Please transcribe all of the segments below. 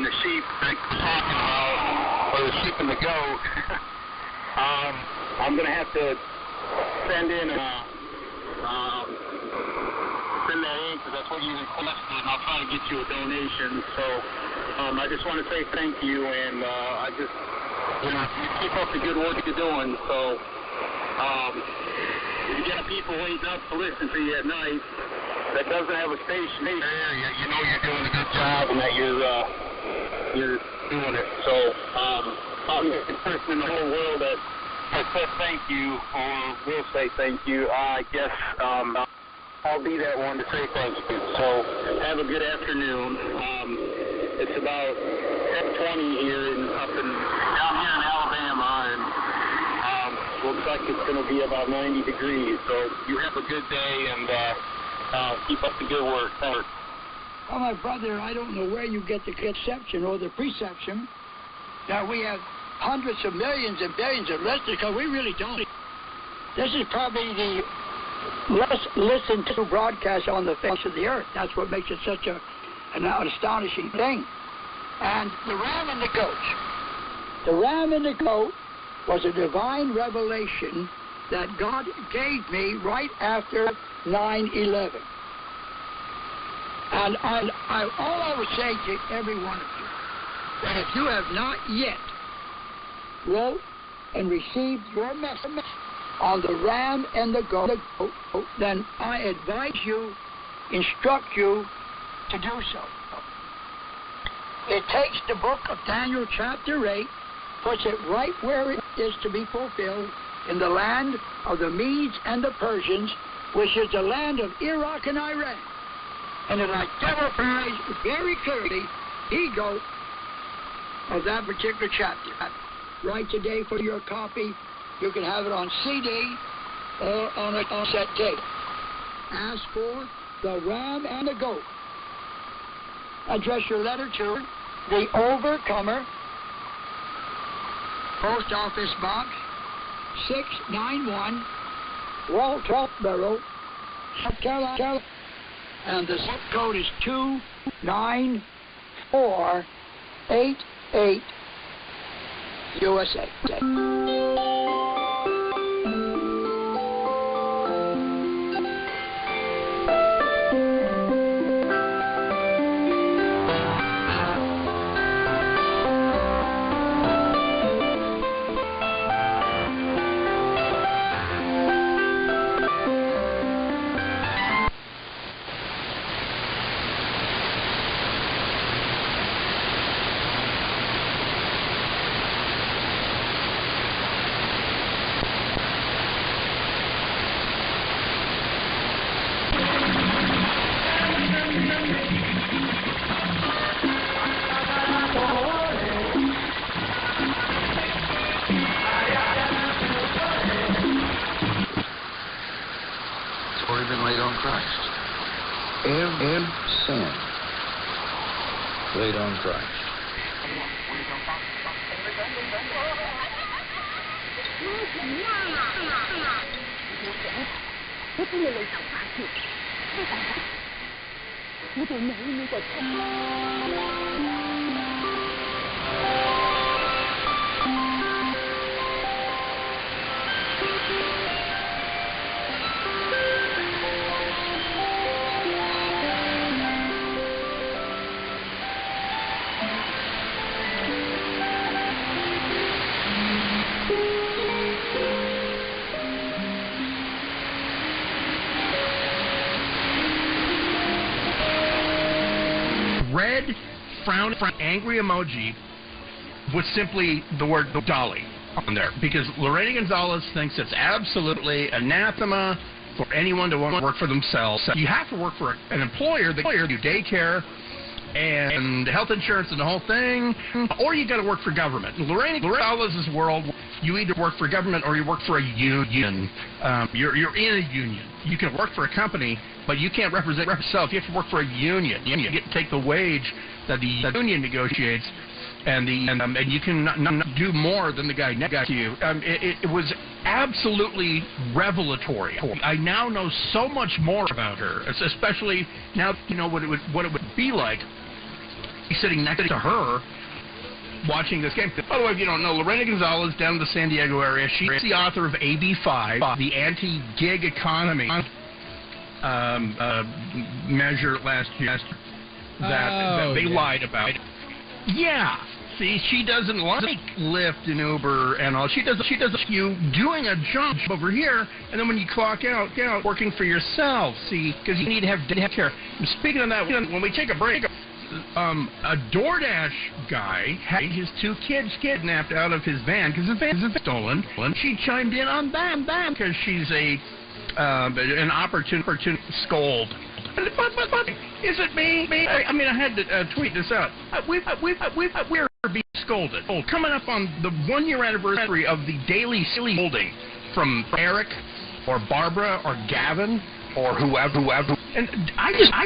the sheep like we're talking about, or the sheep and the goat, I'm going to have to send in send that in because that's what you requested, and I'll try to get you a donation. So I just want to say thank you, and I just, you keep up the good work you're doing. So you got people waiting up to listen to you at night that doesn't have a station there. You know you're doing a good job and that you're doing it. So I'm the person in the whole world that has said thank you or will say thank you. I guess I'll be that one to say thank you. So have a good afternoon. It's about 10:20 here down here in Alabama, and looks like it's going to be about 90 degrees. So you have a good day, and keep up the good work. Thanks. Well, my brother, I don't know where you get the conception or the perception that we have hundreds of millions and billions of listeners, because we really don't. This is probably the less listened to broadcast on the face of the earth. That's what makes it such an astonishing thing. And the ram and the goat. The ram and the goat was a divine revelation that God gave me right after 9/11. And all I would say to every one of you, that if you have not yet wrote and received your message on the ram and the goat, then I advise you, instruct you to do so. It takes the book of Daniel chapter 8, puts it right where it is to be fulfilled, in the land of the Medes and the Persians, which is the land of Iraq and Iran. And it identifies very clearly the goat of that particular chapter. Right today for your copy. You can have it on CD or on a cassette tape. Ask for the ram and the goat. Address your letter to The Overcomer, Post Office Box 691, Waltboro, South Carolina, and the zip code is 29488, USA. Been laid on Christ. Every sin laid on Christ. Red, frown, angry emoji with simply the word Dolly on there, because Lorena Gonzalez thinks it's absolutely anathema for anyone to want to work for themselves. You have to work for an employer that do daycare and health insurance and the whole thing, or you got to work for government. In Lorena Gonzalez's world, you either work for government or you work for a union. You're in a union. You can work for a company, but you can't represent yourself. You have to work for a union. You get to take the wage that the union negotiates, and you can not do more than the guy next to you. It was absolutely revelatory. I now know so much more about her, especially now you know what it would be like sitting next to her watching this game. By the way, if you don't know, Lorena Gonzalez down in the San Diego area, she's the author of AB5, the anti-gig economy measure last year that they lied about. Yeah. See, she doesn't like Lyft and Uber and all. She does you doing a job over here, and then when you clock out, working for yourself. See, because you need to have care. And speaking of that, when we take a break, a DoorDash guy had his 2 kids kidnapped out of his van because his van is stolen. And she chimed in on them because she's an opportune scold. But is it me? I mean, I had to tweet this out. We're being scolded. Coming up on the 1-year anniversary of the daily silly scolding from Eric or Barbara or Gavin or whoever. And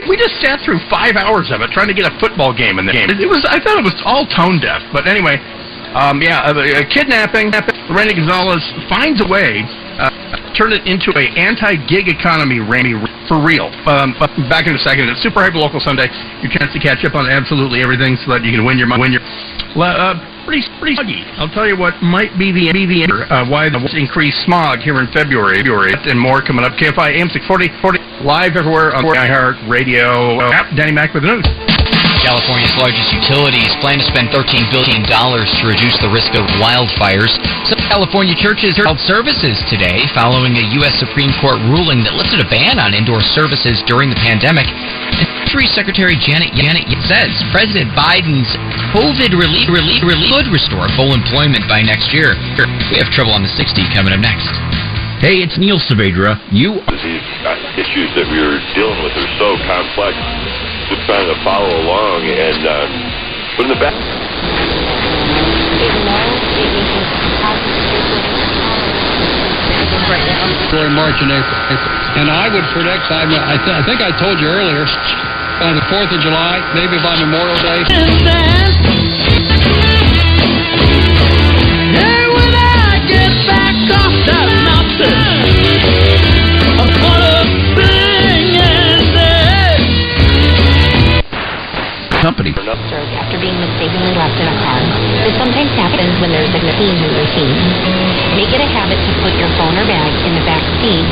we just sat through 5 hours of it trying to get a football game in the game. I thought it was all tone deaf. But anyway, kidnapping. Lorena Gonzalez finds a way. Turn it into a anti-gig economy for real. But back in a second. It's Super Hyper Local Sunday. Your chance to catch up on absolutely everything so that you can win your pretty smoggy. I'll tell you what might be the answer why the increased smog here in February and more coming up. KFI AM 640 live everywhere on iHeart Radio. Danny Mac with the news. California's largest utilities plan to spend $13 billion to reduce the risk of wildfires. Some California churches held services today following a U.S. Supreme Court ruling that lifted a ban on indoor services during the pandemic. And Treasury Secretary Janet says President Biden's COVID relief could restore full employment by next year. We have trouble on the 60 coming up next. Hey, it's Neil Saavedra. These issues that we were dealing with are so complex. Just trying to follow along and put in the back. For March and April. And I would predict, I think I told you earlier, by the 4th of July, maybe by Memorial Day. Hey, when I get back off that mountain, I'm gonna sing and dance. Company. After being mistakenly left in a car. This sometimes happens when there's a theme in the scene. Make it a habit to put your phone or bag in the back seat.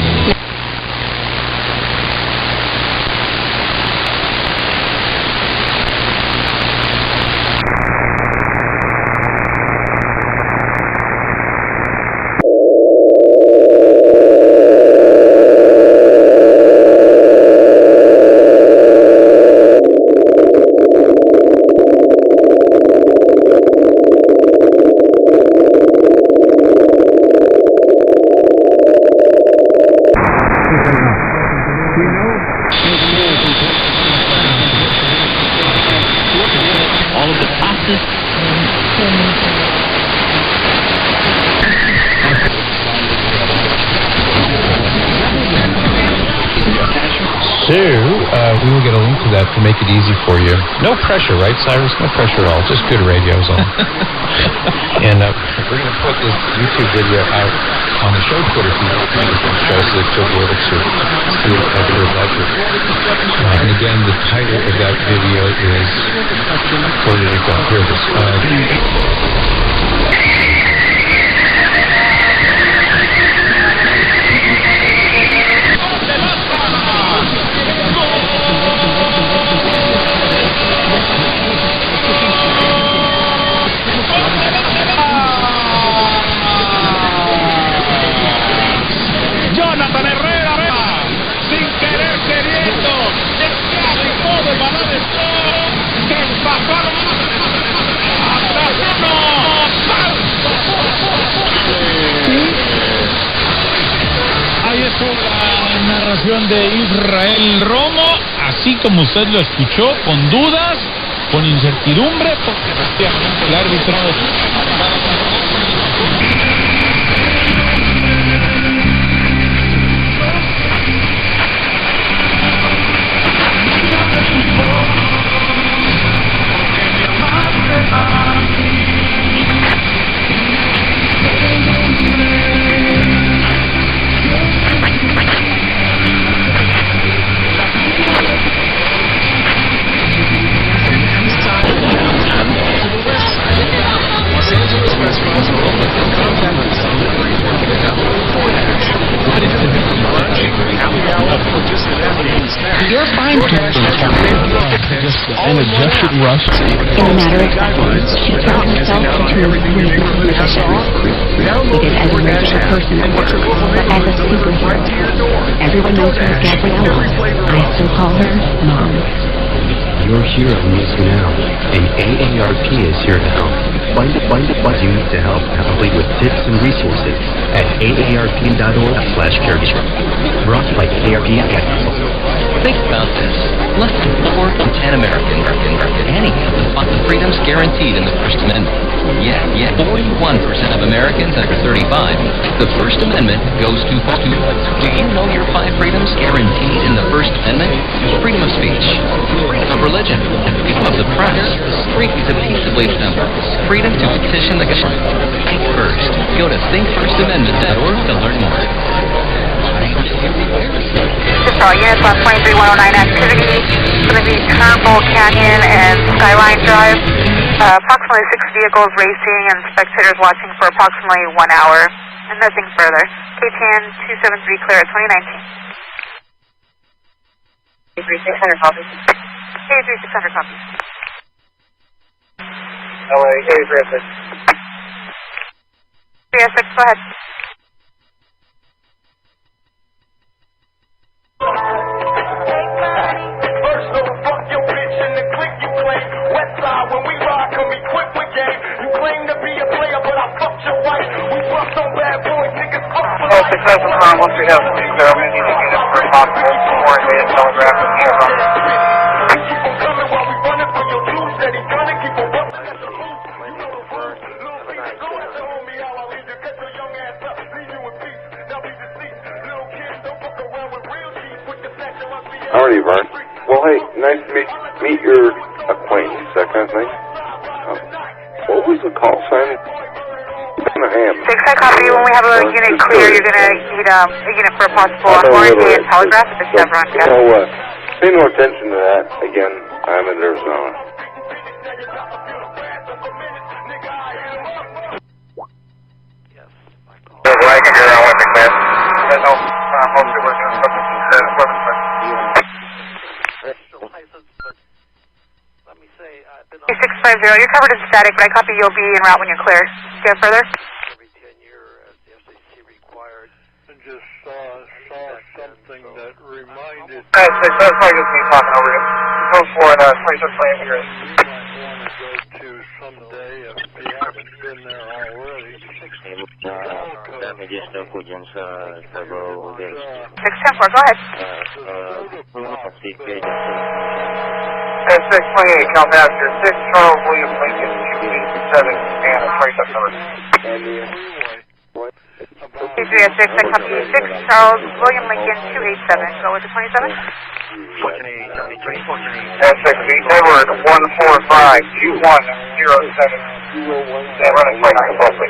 We will get a link to that to make it easy for you. No pressure, right, Cyrus? No pressure at all. Just good radio is all. And we're going to put this YouTube video out on the show Twitter feed of the show so that you'll be able to see it at your leisure. And again, the title of that video is... Where did it go? Here it is. De Israel Romo, así como usted lo escuchó, con dudas, con incertidumbre, porque efectivamente el árbitro an adjusted rust. In a matter of seconds, she turned herself into a sleeping magician. Treated as a regular person, but as a superhero. Everyone knows her as Gabriella. I still call her Mom. Your hero needs you now, and AARP is here to help. Find what you need to help, complete with tips and resources at aarp.org/caregiver. Brought by AARP and Think about this. Less than 4 in 10 Americans, any of the freedoms guaranteed in the First Amendment. Yet 41% of Americans under 35, the First Amendment goes too far. Do you know your 5 freedoms guaranteed in the First Amendment? Freedom of speech, freedom of religion, freedom of the press, freedom to peaceably assemble, freedom to petition the government. Think first. Go to thinkfirstamendment.org to learn more. Units 123-109 activity. It's going to be Turnbull Canyon and Skyline Drive. Approximately 6 vehicles racing and spectators watching for approximately 1 hour. And nothing further. KTN 273 clear at 2019. 3600 copies. K3600 copies. LA, K36. 306, go ahead. All successful on once we have some clear, we need to get as quick as possible before I get telegraph and hands on. Alrighty, Vern. Well, hey, nice to meet your acquaintance, that kind of thing. What was the call sign? 6, I copy you. When we have a unit clear, you're going to need a unit for a possible warranty and telegraph at the Chevron. So, pay no attention to that. Again, I'm in Arizona. I can hear that one, McMahon. No, most people are going to put equipment. 650, you're covered in static, but I copy you'll be en route when you're clear. Go further. Every 10-year the SSB required. And just saw something that reminded. That's probably just me talking over you. Go for it, 26 lane here. To someday if you haven't been there already. 610-4, go ahead. 628, count passenger 6 Charles William Lincoln 287 and a trace up number. 2306, I copy 6 Charles William Lincoln 287. Go with the 27. S6B Edward 145 2107. Stand running 29 closely.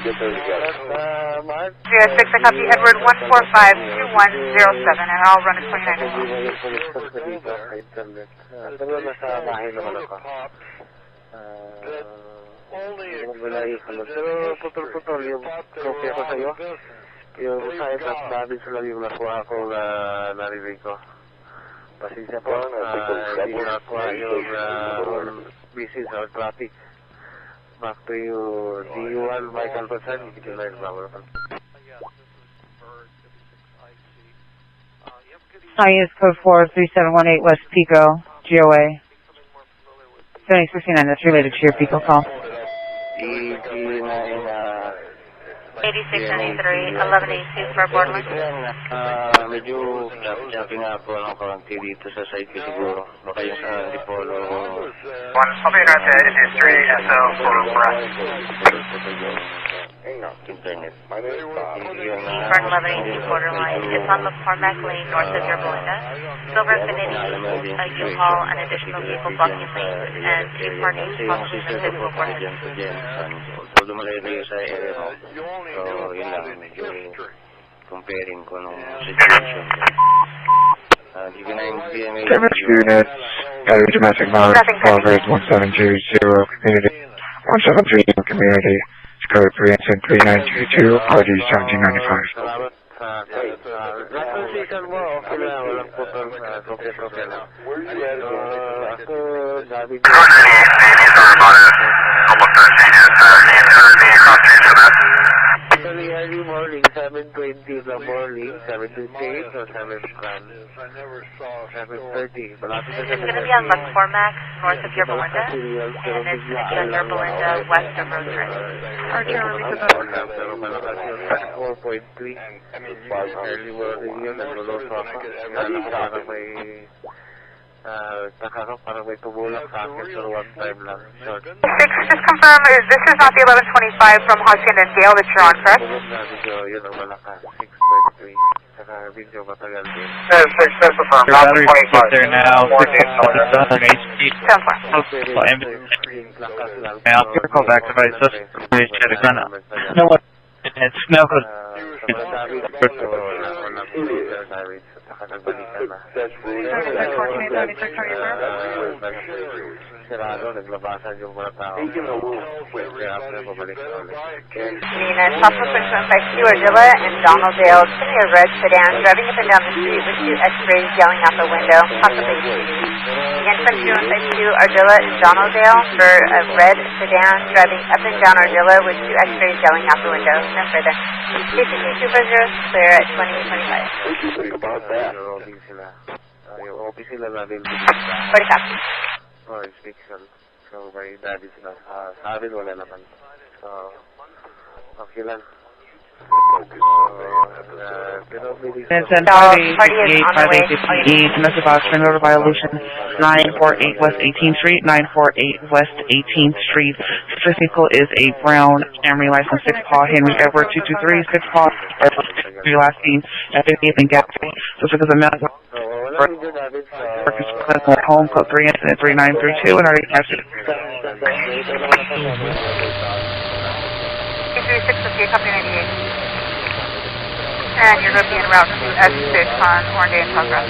306, I copy Edward 145 2107, and I'll run a 29 Yung side at natin sila yung nakuha ko na narinig ko. Pasensya po, hindi nakuha yung busy sa traffic. Back to you, D1 Michael Pasan, hindi ko na nagmamalakan. Science code 43718 West Pico, GOA. 7669, that's related to your Pico call. 8693, 1182 for Borderlands. Medyo napi nga po ang kaunti dito sa site ko siguro. Baka yung sa Dipolo. Copy north to history, SO for Internet. Eastbourne 1182 Borderline. It's on the Cormac Lane north of your Belinda. Silver Infinity, a U-Haul, an additional vehicle blocking lanes, and a parking possibly in the physical warhead. So, dumalayo sa area mo. So, yun lang. Medyo comparing ko nung situation. Damage units, battery domestic violence, progress 1720, community 173 community, code 3 and 3922, ID 1795. Transition mo, okay na, walang putol. Okay na. Ako, sabi ko. Actually, early morning, 7:20 in the morning, 7:28 or 7:30. Malapit na It's going to be on McCormack, north of Yerba Linda, and it's going to be on Yerba Linda, west of Rosary. Archer, release the 4.3. Early morning yun, nagluluto ako. Parang may tumulak sa akin, so one time lang. Short. 6, just confirm, this is not the 1125 from Husky and Dale that you're on, correct? Yun ang malakas, 6.3. Saka video matagal din. 6, confirm, not 25. There now, 6 now, call back devices. Please check it out. No what? It's no good. Naglabasan yung mga tao. Kaya ako na babalik na ulit. Tropical 652 Ardilla and Donaldale, sitting a red sedan, driving up and down the street with 2 X-rays yelling out the window, possibly shooting. Again, 65152 Ardilla and Donaldale for a red sedan, driving up and down Ardilla with 2 X-rays yelling out the window. No further. KCC 250, clear at 2025. About that. Yung office sila natin. 40 Oh, it's fiction. So, may daddy sila. Sa amin, wala naman. So, okay lang. Vincent, 588, 588, message box, turnover violation, 948 West 18th Street, 948 West 18th Street. This vehicle is a brown Camry license, 6 Paul Henry Edward 223, 6 Paul your last name at 58th and Gap. So this is a matter of home, code 3 incident 3932, and already captured. 3658, copy 98. And you're going to be en route to S6 on Orange and Progress.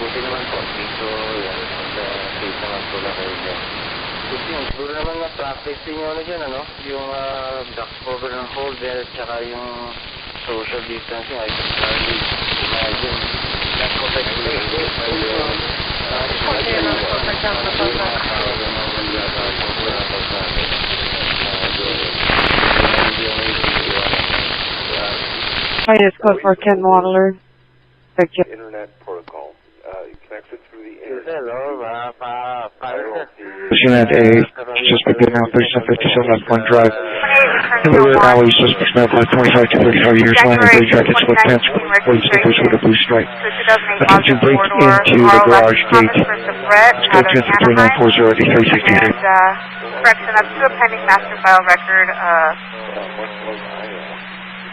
Buti naman po, dito yan, safe naman po na kayo dyan. Buti naman na practice nyo na dyan, ano? Yung duck cover ng holder, tsaka yung social distancing, I can hardly imagine. That's what I Hi, it's code for Ken Waddler. Internet protocol. Connected through the internet. Unit A, suspect getting out 3757 left one drive. River alley, suspects now 25 to 35 years, line and blue jacket, split pants, police stickers with a blue stripe. Attention, break into the garage gate. Let's go to 3940 at 363. Correction, that's to a pending master file record,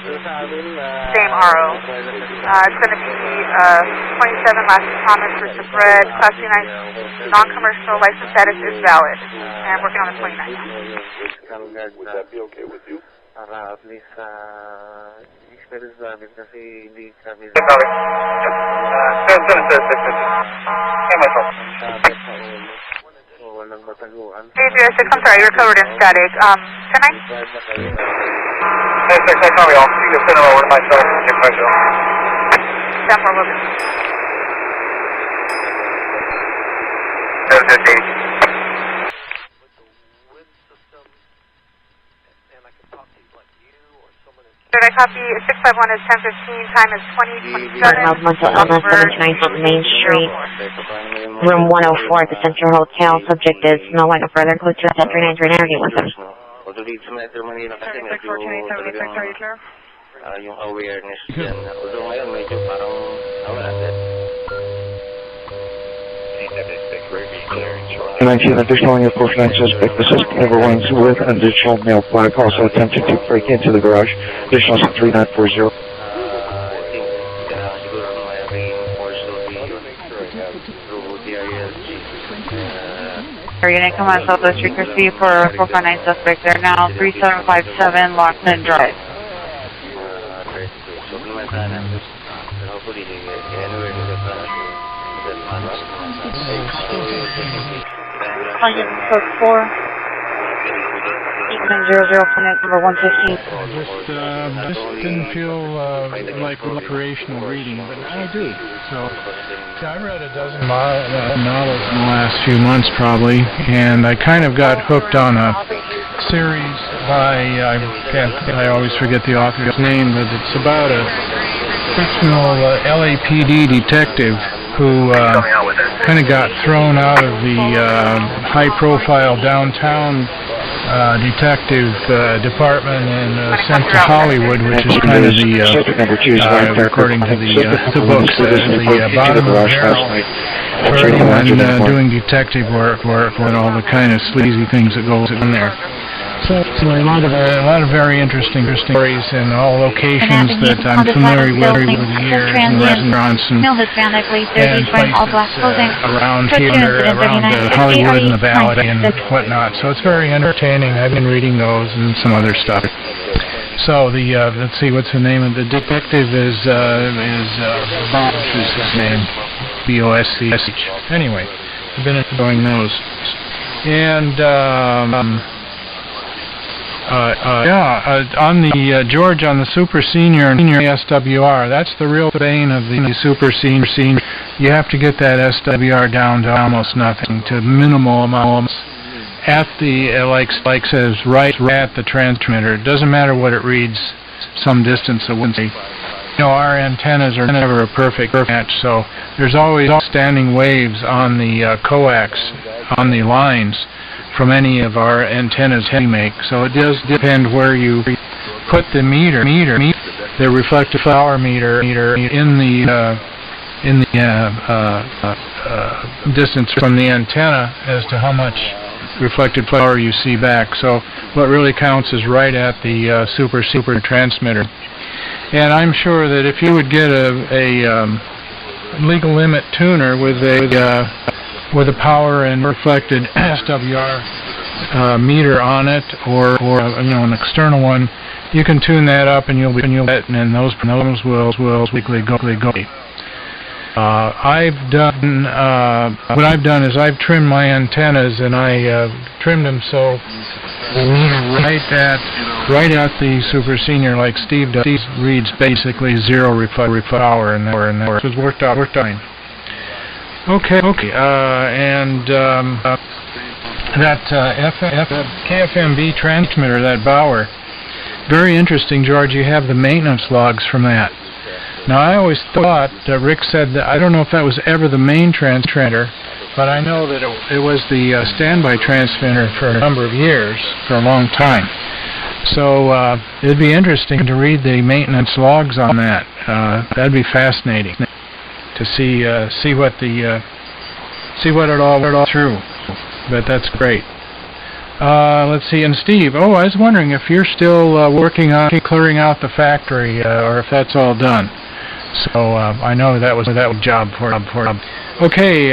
same RO. It's going to be 27 last Thomas versus Bread, Class C9, non-commercial license status is valid. And working on the 29th. Would that be okay with you? Para at least experience namin kasi hindi kami walang mataguan. 306, I'm sorry, you're covered in static. 10-9? 6, I copy all. You can send over to my cell. Check my cell. 10-4, will do. 750. Did I copy? 651 is 1015, time is 2027. North Montel Elma, 79 Main Street, room 104 at the Central Hotel. Subject is no one no further. Code 23939 Although dito sa Metro Manila kasi medyo talagang yung awareness dyan. Although ngayon medyo parang nawala din. 19 additional on your 49 suspect. The suspect number 1 is with an additional male flag. Also attempted to break into the garage. Additional 3940. Unit, come on, Southwest Street, Christie for 459 suspect. They're now 3757 Lockton Drive. Calling code 4. 8900 connect number 115. Just didn't feel like recreational reading, but now I do. So, I've read a dozen novels in the last few months probably, and I kind of got hooked on a series by, I always forget the author's name, but it's about a fictional LAPD detective who kind of got thrown out of the high-profile downtown detective department and sent to Hollywood, which is kind of the, according to the books, the bottom of the barrel for anyone doing detective work and all the kind of sleazy things that goes in there. So a lot of very interesting stories in all locations that I'm familiar with over the years, and restaurants and places around here, around Hollywood and the Valley and whatnot. So it's very entertaining. I've been reading those and some other stuff. So the let's see, what's the name of the detective is Bosch is his name, B-O-S-C-H. Anyway, I've been enjoying those. And on the George, on the Super Senior and SWR, that's the real bane of the Super Senior. You have to get that SWR down to almost nothing, to minimal amounts at the, like says, right at the transmitter. It doesn't matter what it reads some distance away. You know, our antennas are never a perfect match, so there's always standing waves on the coax, on the lines, from any of our antennas we make. So it does depend where you put the meter, the reflective power meter in the distance from the antenna as to how much reflected power you see back. So what really counts is right at the super transmitter. And I'm sure that if you would get a legal limit tuner with a power and reflected SWR meter on it, or you know, an external one, you can tune that up, and you'll and those will quickly go. I've done what I've done is I've trimmed my antennas, and I trimmed them so right at the Super Senior, like Steve does. Steve reads basically zero reflected power, and it was worked fine. Okay, and that KFMB transmitter, that Bauer, very interesting, George. You have the maintenance logs from that. Now, I always thought, Rick said that, I don't know if that was ever the main transmitter, but I know that it was the standby transmitter for a number of years, for a long time. So it'd be interesting to read the maintenance logs on that. That'd be fascinating to see what it all through. But that's great. Let's see, and Steve, I was wondering if you're still working on clearing out the factory, or if that's all done. So I know that was job for. Okay,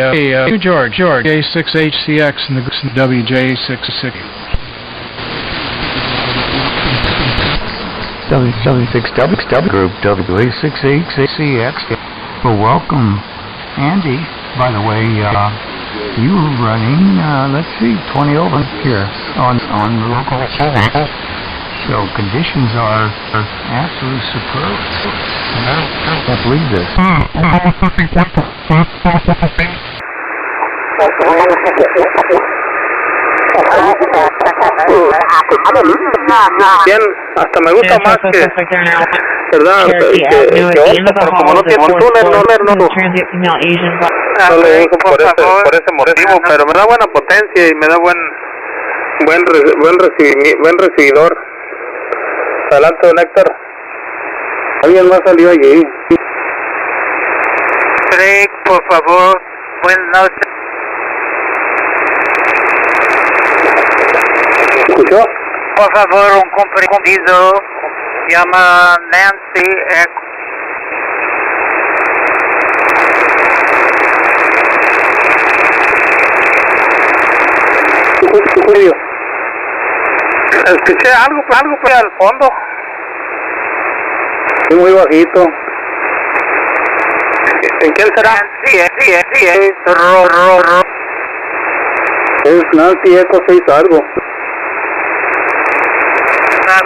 you George, J6HCX and the WJ66. W76W Group WA6HCX. Well, welcome, Andy. By the way, you were running, let's see, 20 over here on local. So conditions are absolutely superb. I can't believe this. Bien, hasta me gusta más que, ¿verdad? Pero como no tiene un túnel, no le digo por ese motivo, pero me da buena potencia y me da buen recibidor. Adelante, don Héctor. Alguien más salió allí. Rick, por favor, buenas noches. ¿Escuchó? Por favor, un comprimido. Llama Nancy Echo. Escuché algo por al fondo. Sí, muy bajito. ¿En quién será? Sí, Es Nancy Eco 6 algo.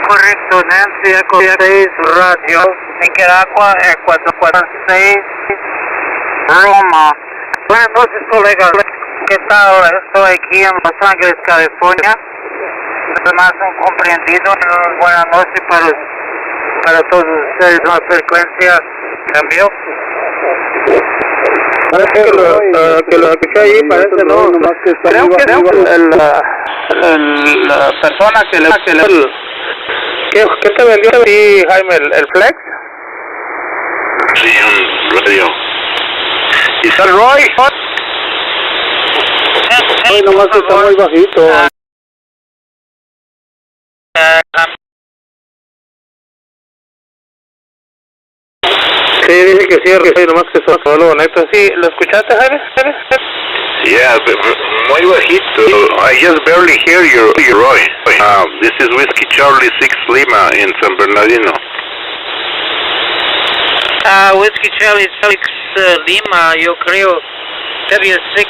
correcto, Nancy Eco 6 Radio, Nicaragua, 446, Roma. Buenas noches, colegas. ¿Qué tal? Estoy aquí en Los Ángeles, California. Además, un comprendido. Buenas noches para todos ustedes. Una frecuencia cambió. Que lo escuché ahí parece, ¿no? Creo que la persona que le... ¿Qué te vendió a ti, Jaime? ¿El Flex? Sí, un radio. ¿Y está Roy? Roy nomás está muy bajito. Sí, dice que sí, Roy, nomás que solo bonito. Sí, ¿lo escuchaste, Jaime? Yeah, muy bajito. I just barely hear you, Roy. This is Whiskey Charlie 6 Lima in San Bernardino. Whiskey Charlie 6 Lima, yo creo. W6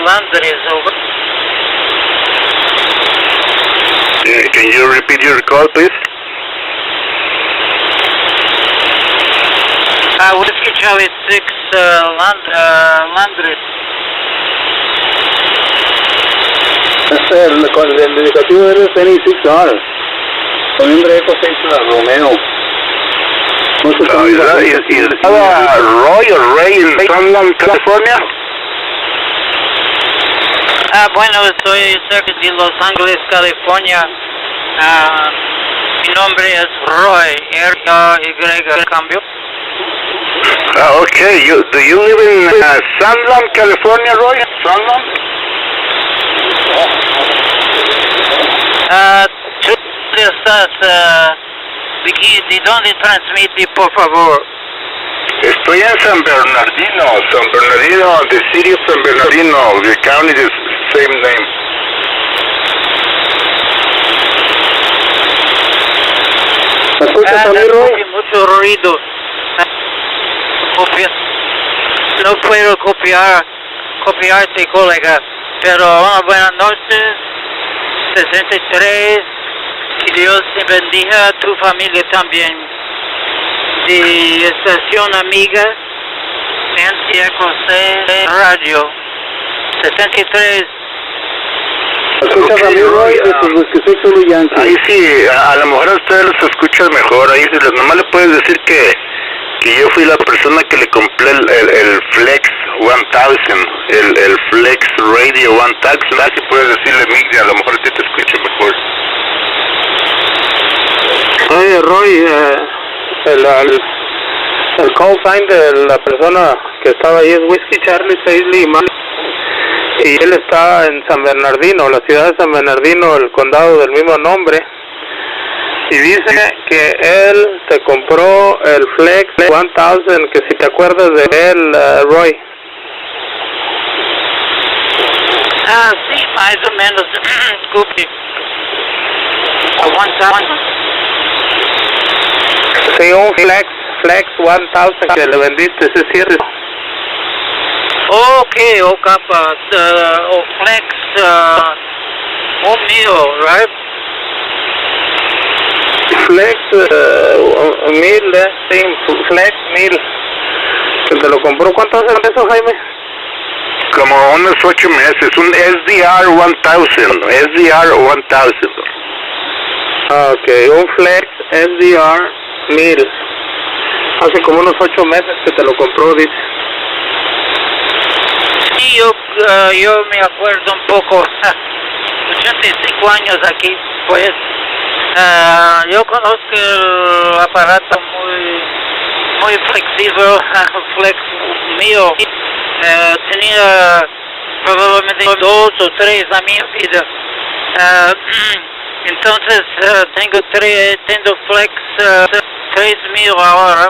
Londres, over. Can you repeat your call, please? Whiskey Charlie 6 Londres. El indicativo es NE6R. Noviembre Eco 6 Romeo. Roy o Ray en Sunland, California? Bueno, estoy cerca de Los Ángeles, California. Mi nombre es Roy, R-Y, cambio. Okay. Do you live in Sunland, California, Roy? Sunland? ¿Tú estás de dónde transmite, por favor? Estoy en San Bernardino, the city of San Bernardino, the county is same name. ¿Me escuchas a mí, Roy? Mucho ruido. No puedo copiarte, colega, pero buenas noches, 63, que Dios te bendiga, a tu familia también, de estación amiga, Nancy Eco 6 Radio, 63. ¿Escuchas a mí, Roy? Ahí sí, a lo mejor a ustedes los escuchas mejor, ahí sí, nomás le puedes decir que yo fui la persona que le compré el Flex 1000, el Flex Radio 1000, así puedes decirle Migdia, a lo mejor sí te escucho mejor. Oye, Roy, el call sign de la persona que estaba ahí es Whiskey Charlie 6 Lima, y él está en San Bernardino, la ciudad de San Bernardino, el condado del mismo nombre. Y dice que él te compró el Flex 1000, que si te acuerdas de él, Roy. Sí, más o menos, Scoopy. Sí, un Flex 1000 que le vendiste, ¿sí es cierto? Okay, capa, Flex, mío, right? Flex 1000, sí, Flex 1000. ¿Que te lo compró? ¿Cuánto hace eso, Jaime? Como unos 8 meses, un SDR 1000. Ok, un Flex SDR 1000. Hace como unos 8 meses que te lo compró, dice. Sí, yo me acuerdo un poco, 85 años aquí, pues. Yo conozco el aparato muy flexible, Flex mío. Tenía probablemente 2 o 3 a mi vida. Entonces tengo Flex 3000 ahora,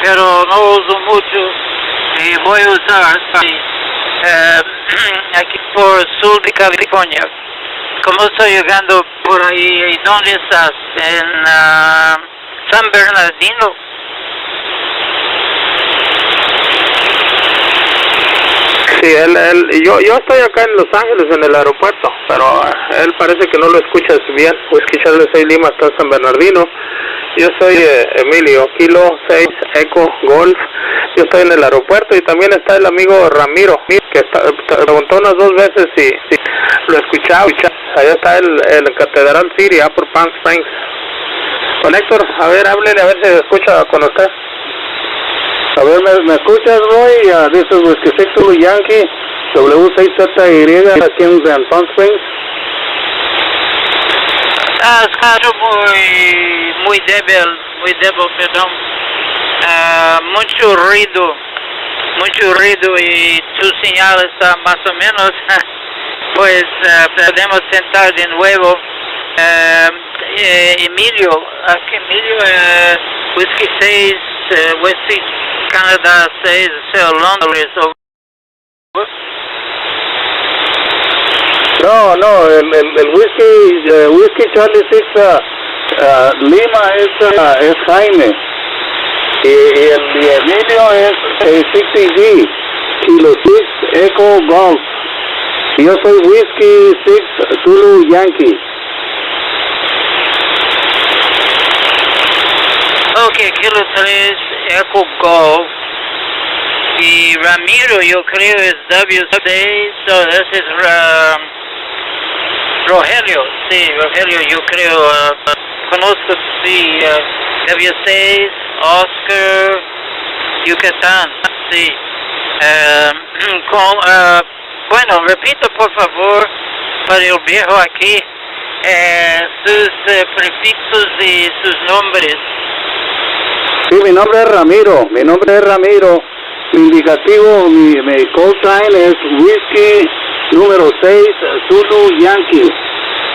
pero no uso mucho y voy a usar aquí por el sur de California. ¿Cómo estoy llegando por ahí? ¿Y dónde estás? En San Bernardino. Sí, yo estoy acá en Los Ángeles, en el aeropuerto, pero él parece que no lo escuchas bien. Whisky Charlie 6 Lima está en San Bernardino. Yo soy Emilio, Kilo 6 Eco Golf. Yo estoy en el aeropuerto y también está el amigo Ramiro, que preguntó unas 2 veces si lo escuchaba. Allá está el Catedral City, por Palm Springs. Con Héctor, a ver, háblele a ver si se escucha con usted. A ver, ¿me escuchas, Roy? This is Whiskey 6 Zulu Yankee, W6ZY, aquí en Palm Springs. Escucho muy débil, perdón. Mucho ruido y tu señal está más o menos, pues podemos tentar de nuevo. Emilio, Whisky 6, Whisky Canada 6, Londres, No, el Whisky Charlie 6 Lima es Jaime y el Emilio es 6EG, Kilo 6 Eco Golf, y yo soy Whisky 6 Zulu Yankee. Ok, Kilo 3 Eco Golf. Y Ramiro, yo creo es W6, so ese es Rogelio, sí, Rogelio, yo creo, conozco, sí, W6, Oscar, Yucatán, sí. Bueno, repito por favor, para el viejo aquí, sus prefixos y sus nombres. Sí, mi nombre es Ramiro. Mi indicativo, mi call sign es Whisky número 6 Zulu Yankee,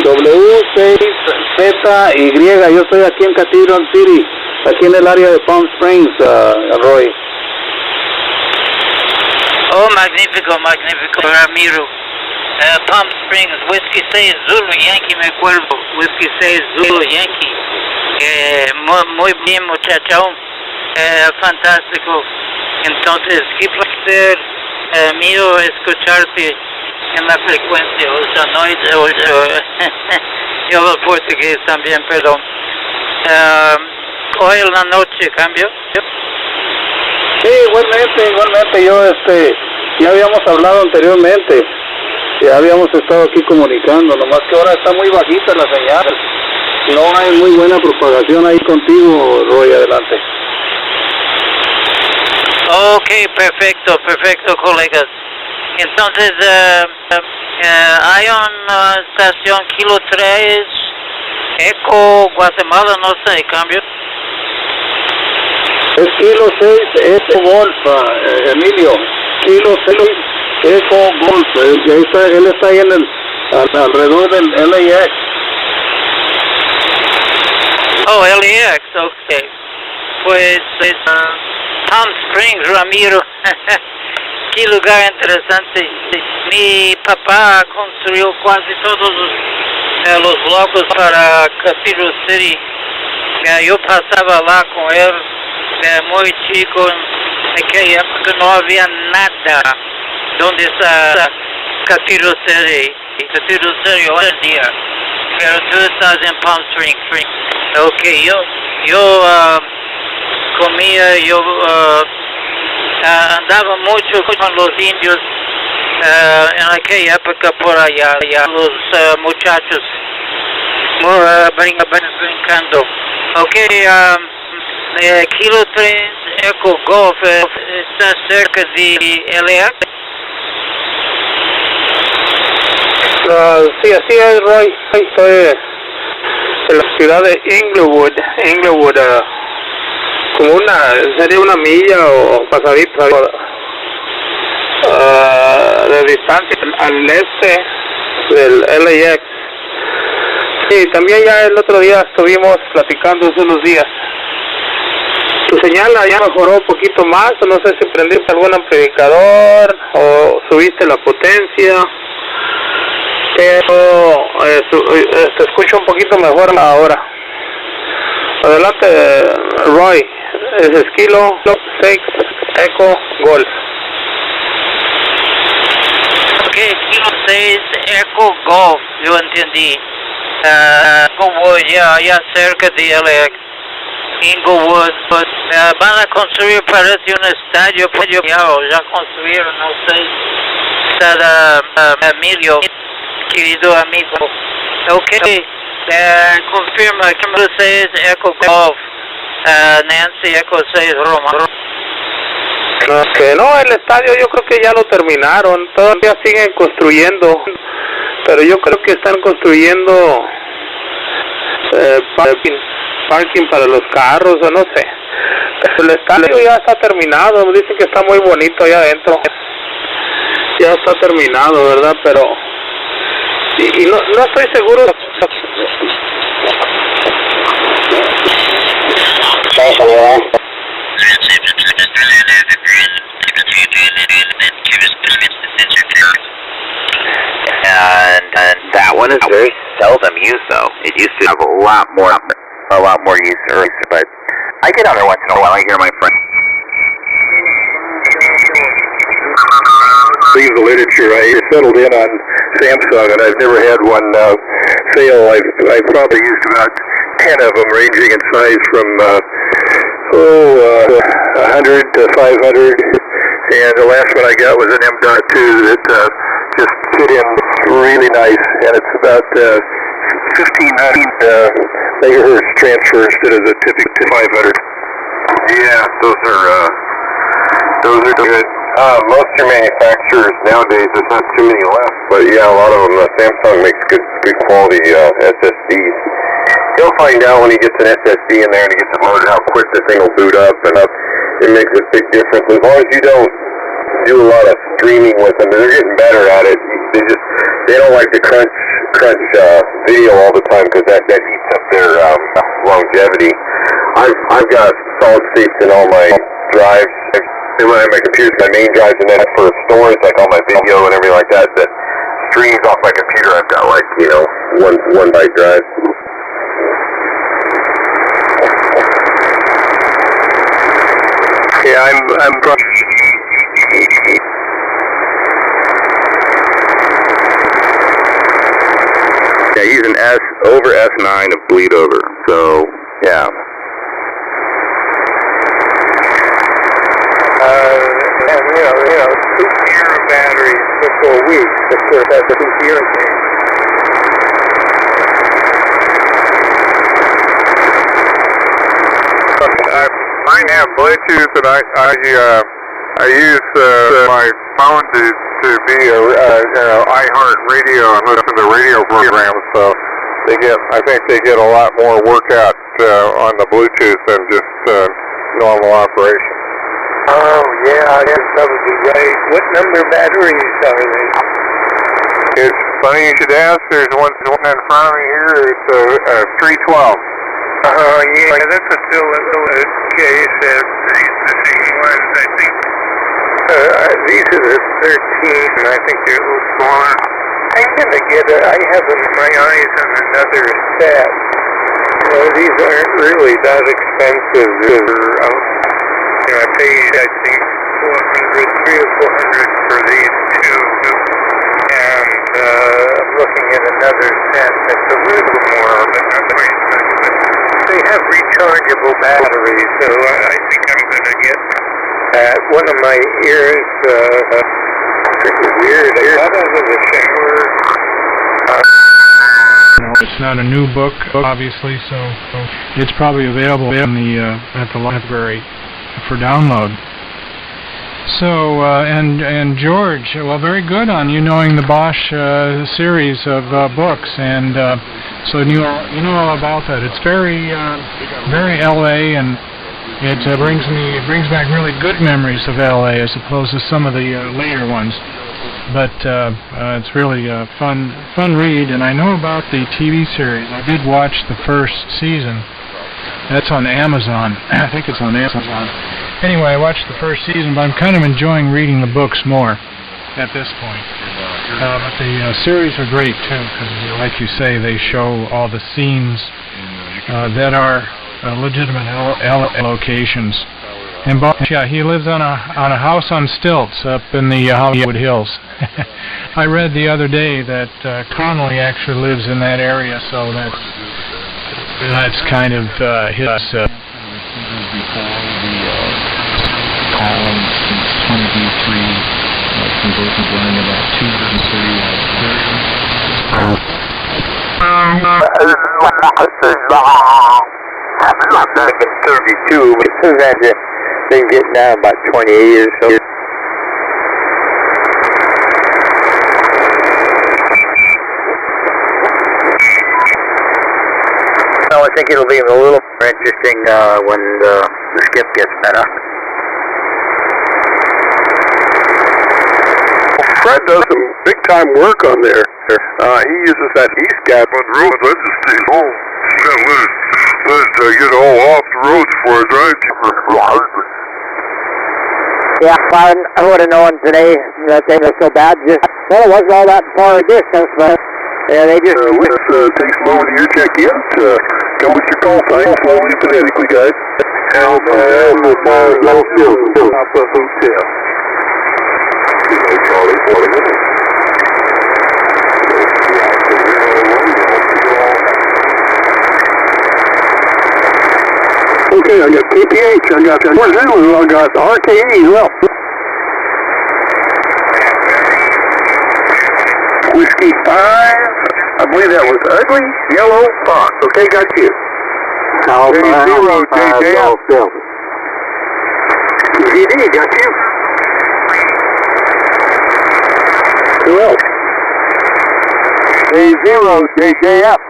W6ZY. Yo estoy aquí en Cathedral City, aquí en el área de Palm Springs, Roy. Oh, magnífico, Ramiro. Palm Springs, Whisky 6 Zulu Yankee, me acuerdo. Whisky 6 Zulu Yankee. Muy bien, muchachón. Fantástico. Entonces, qué placer mío escucharte en la frecuencia. O sea, no, yo hablo portugués también, perdón. Hoy en la noche, ¿cambio? Sí, igualmente, yo ya habíamos hablado anteriormente, ya habíamos estado aquí comunicando, nomás que ahora está muy bajita la señal, no hay muy buena propagación ahí contigo, Roy, adelante. Ok, perfecto, colegas. Entonces, hay una estación Kilo 3, Eco, Guatemala, no sé, ¿cambio? Es Kilo 6, Eco Golf, Emilio. Kilo 6, Eco Golf. Él está ahí alrededor del LAX. Oh, LAX, ok. Pues, Palm Springs, Ramiro. Qué lugar interesante. Mi papá construyó casi todos los blocos para Cathedral City. Yo pasaba lá con él. Muy chico, en aquella época no había nada donde está Cathedral City hoy en día, pero tú estás en Palm Springs. Ok, yo comía, andaba mucho con los indios en aquella época por allá los muchachos brincando. Ok, Kilo 3 Eco Golf está cerca de LA. Sí, así es, Roy. Estoy en la ciudad de Inglewood, como sería una milla o pasadita de distancia al este del LAX. Sí, también ya el otro día estuvimos platicando hace unos días. Tu señal ya mejoró un poquito más, no sé si prendiste algún amplificador o subiste la potencia, pero te escucho un poquito mejor ahora. Adelante, Roy, es Kilo 6 Eco Golf. Ok, Kilo 6, Echo Golf, yo entendí. Inglewood, ya cerca de LX. Inglewood, van a construir, parece un estadio, ya construyeron, no sé, para Emilio, querido amigo. Ok, confirma, Kilo 6, Echo Golf, Nancy, Echo 6, Roma. Que no, el estadio yo creo que ya lo terminaron, todavía siguen construyendo, pero yo creo que están construyendo parking para los carros o no sé. El estadio ya está terminado, dicen que está muy bonito allá adentro. Ya está terminado, ¿verdad? Pero y no estoy seguro. And that one is very seldom used, though. It used to have a lot more use earlier, but I get on there once in a while. I hear my friend. Read the literature. I settled in on Samsung, and I've never had one fail. I've probably used about 10 of them, ranging in size from 100 to 500. And the last one I got was an M.2 that just fit in really nice, and it's about 1500 megahertz transfer instead of the typical 500. Yeah, those are good. Most of your manufacturers nowadays, there's not too many left, but yeah, a lot of them. Samsung makes good quality SSDs. You'll find out when he gets an SSD in there and he gets it loaded how quick the thing will boot up, and it makes a big difference. As long as you don't do a lot of streaming with them, they're getting better at it. They don't like to crunch video all the time because that eats up their longevity. I've got solid states in all my drives. When I have my computer, my main drives, and then for storage, like all my video and everything like that, that streams off my computer. I've got like one byte drive. Yeah, I'm. Yeah, he's an over S9 of bleed over. So yeah. And 2-year batteries for 4 weeks. Of course, that's a 2-year thing. Mine have Bluetooth, and I use my phone to be iHeart Radio and listen to radio programs. So I think they get a lot more workout on the Bluetooth than just normal operation. Oh, yeah, that's probably right. What number batteries are they? It's funny you should ask. There's one in front of me here. It's a 312. Oh, yeah, that's still a little case. The same ones, I think. These are the 13, and I think they're a little smaller. I'm going to get I have my eyes on another set. These aren't really that expensive. I paid, I think, $300 or $400 for these two. And I'm looking at another set that's a little more, but not quite as much. But they have rechargeable batteries, so I think I'm going to get that. One of my ears, pretty weird. I got out of the shower. It's not a new book, obviously, so it's probably available in at the library for download. So, and George, well, very good on you knowing the Bosch series of books, and so you know all about that. It's very LA, and it brings back really good memories of LA as opposed to some of the later ones. But it's really a fun read, and I know about the TV series. I did watch the first season. That's on Amazon. I think it's on Amazon. Anyway, I watched the first season, but I'm kind of enjoying reading the books more at this point. But the series are great, too, because, like you say, they show all the scenes that are legitimate locations. And yeah, he lives on a house on stilts up in the Hollywood Hills. I read the other day that Connolly actually lives in that area, so that's kind of his. Column since 20B3, from both is running about 230 watts Back in 32, but since then it's been getting down about 28 or so. Well, I think it'll be a little more interesting when the skip gets better. Fred does some big-time work on there. He uses that East Gap on the road. Let's just stay home. Let's get all off the road before I drive to Yeah, I would have known today that they were so bad. Well, it wasn't all that far a distance, but yeah, they just... takes a moment to check in. Come with your call sign, slowly phonetically, guys. Alpha Hotel. Okay, I got KPH, I got North Zealand, I got RKE as well. Whiskey 5, I believe that was Ugly Yellow Fox. Okay, got you. Alpha 0, JJF. GD, got you. Who else? A0, JJF.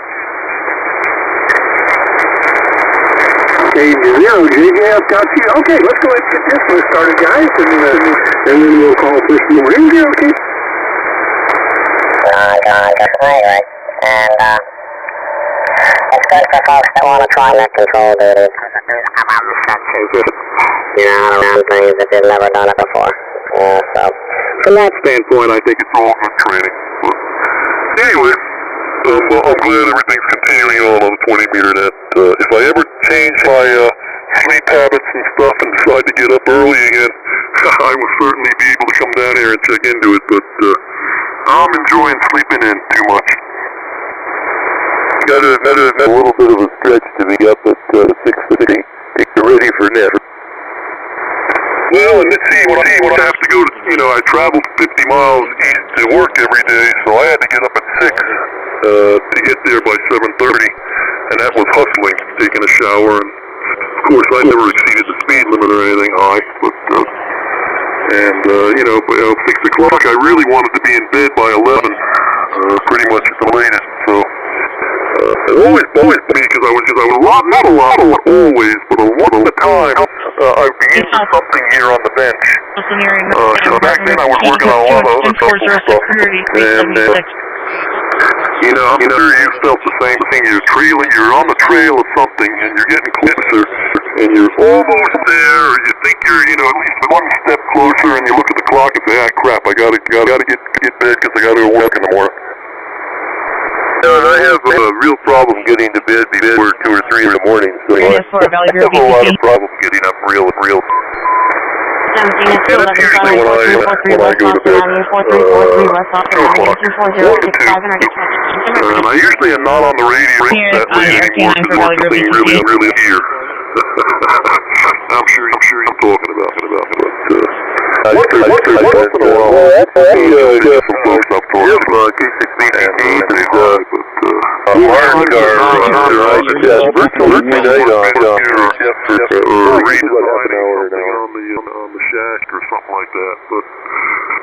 A0, JJF, got you. Okay, let's go ahead and get this one started, guys, and then we'll call for some more interview, okay? Right. And it's good for folks that want to try net control duty. I'm on the set too. You know, around things that they've never done it before. So from that standpoint, I think it's all good training. But anyway, I'm glad everything's continuing on the 20 meter net. If I ever change my sleep habits and stuff and decide to get up early again, I will certainly be able to come down here and check into it. But I'm enjoying sleeping in too much. Got a little bit of a stretch to be up at 6:50. Get ready for net. Well, and let's see, when I have to go to, I traveled 50 miles east to work every day, so I had to get up at 6 to get there by 7:30, and that was hustling, taking a shower, and of course I never exceeded the speed limit or anything high, but, by 6 o'clock I really wanted to be in bed by 11, pretty much at the latest, so. Always because I was not a lot, always, but a lot of the time, I'd be into something here on the bench. Back then I was working on a lot of other stuff, and, I'm sure you felt the same thing. You're on the trail of something, and you're getting closer, and you're almost there, or you think you're, at least one step closer, and you look at the clock and say, crap, I gotta get bed because I gotta go work in the morning. I have a real problem getting to bed before 2 or 3 in the morning, so I have a lot of problems getting up real. And that's usually when I go to bed, 2 o'clock, 1 to 2. And I usually am not on the radio that late anymore because there's something really here. I'm sure you're talking about it. Once in a while, some folks up for it. Virtually night on the shack or something like that. But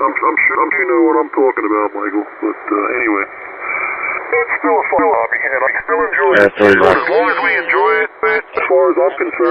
I'm sure you know what I'm talking about, Michael. But anyway, it's still a fun hobby, and I still enjoy it. As long as we enjoy it, as far as I'm concerned.